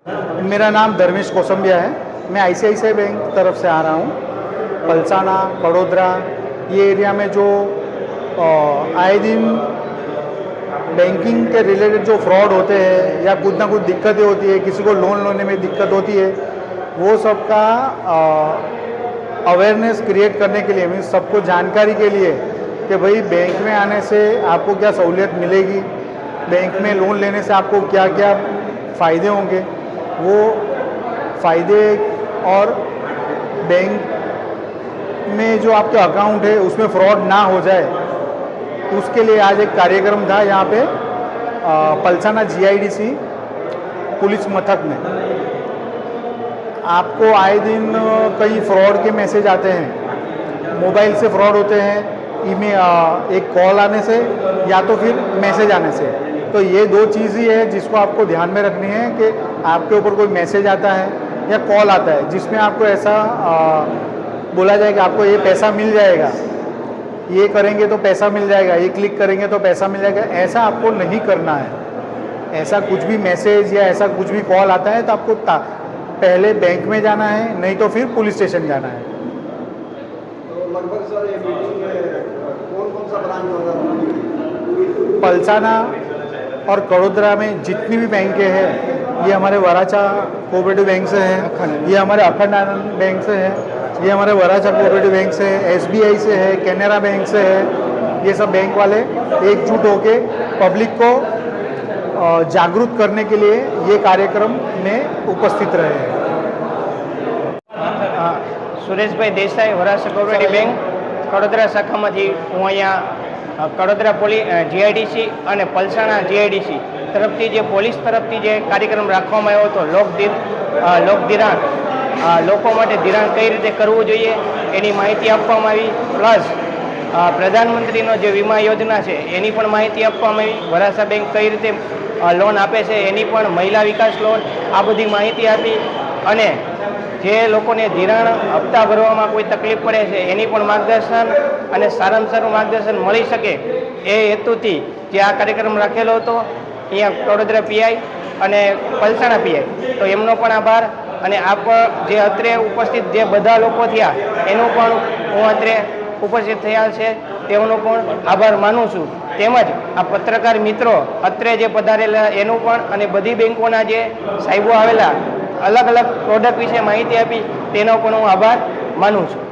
मेरा नाम धर्मेश कोसंबिया है। मैं आईसीआईसीआई बैंक तरफ से आ रहा हूँ। पलसाना, कड़ोदरा ये एरिया में जो आए दिन बैंकिंग के रिलेटेड जो फ्रॉड होते हैं या कुछ ना कुछ दिक्कतें होती है, किसी को लोन लेने में दिक्कत होती है, वो सब का अवेयरनेस क्रिएट करने के लिए, मीन्स सबको जानकारी के लिए कि भाई बैंक में आने से आपको क्या सहूलियत मिलेगी, बैंक में लोन लेने से आपको क्या क्या फ़ायदे होंगे, वो फ़ायदे और बैंक में जो आपके अकाउंट है उसमें फ्रॉड ना हो जाए, उसके लिए आज एक कार्यक्रम था यहाँ पे पलसाना जीआईडीसी पुलिस मथक में। आपको आए दिन कई फ्रॉड के मैसेज आते हैं, मोबाइल से फ्रॉड होते हैं, ईमेल एक कॉल आने से या तो फिर मैसेज आने से। तो ये दो चीज़ ही है जिसको आपको ध्यान में रखनी है कि आपके ऊपर कोई मैसेज आता है या कॉल आता है जिसमें आपको ऐसा बोला जाए कि आपको ये पैसा मिल जाएगा, ये करेंगे तो पैसा मिल जाएगा, ये क्लिक करेंगे तो पैसा मिल जाएगा, ऐसा आपको नहीं करना है। ऐसा कुछ भी मैसेज या ऐसा कुछ भी कॉल आता है तो आपको पहले बैंक में जाना है, नहीं तो फिर पुलिस स्टेशन जाना है। तो लगभग सर ये मीटिंग में कौन सा ब्रांच होगा? पलसाना और कड़ोदरा में जितनी भी बैंकें हैं, ये हमारे वराचा कोऑपरेटिव बैंक से है, ये हमारे अखंड आनंद बैंक से है, ये हमारे वराचा कोऑपरेटिव बैंक से है, एसबीआई से है, कैनरा बैंक से है। ये सब बैंक वाले एकजुट होके पब्लिक को जागरूक करने के लिए ये कार्यक्रम में उपस्थित रहे हैं। સુરેશભાઈ દેસાઈ, વરાછા કોઓપરેટિવ બેંક કડોદરા શાખામાંથી હું અહીંયા કડોદરા જીઆઈડીસી અને પલસાણા જીઆઈડીસી તરફથી જે પોલીસ તરફથી જે કાર્યક્રમ રાખવામાં આવ્યો હતો લોક ધિરાણ, લોકો માટે ધિરાણ કઈ રીતે કરવું જોઈએ એની માહિતી આપવામાં આવી, પ્લસ પ્રધાનમંત્રીનો જે વીમા યોજના છે એની પણ માહિતી આપવામાં આવી, વરાછા બેંક કઈ રીતે લોન આપે છે એની પણ, મહિલા વિકાસ લોન, આ બધી માહિતી આપી અને જે લોકોને ધિરાણ હપ્તા ભરવામાં કોઈ તકલીફ પડે છે એની પણ માર્ગદર્શન અને સારામાં સારું માર્ગદર્શન મળી શકે એ હેતુથી જે આ કાર્યક્રમ રાખેલો હતો અહીંયા કડોદરા પીઆઈ અને પલસાણા પીઆઈ, તો એમનો પણ આભાર અને આપ જે અત્રે ઉપસ્થિત જે બધા લોકો થયા એનો પણ હું અત્રે ઉપસ્થિત થયા છે તેઓનો પણ આભાર માનું છું। તેમજ આ પત્રકાર મિત્રો અત્રે જે પધારેલા એનું પણ અને બધી બેંકોના જે સાહેબો આવેલા અલગ અલગ પ્રોડક્ટ વિશે માહિતી આપી તેનો પણ હું આભાર માનું છું।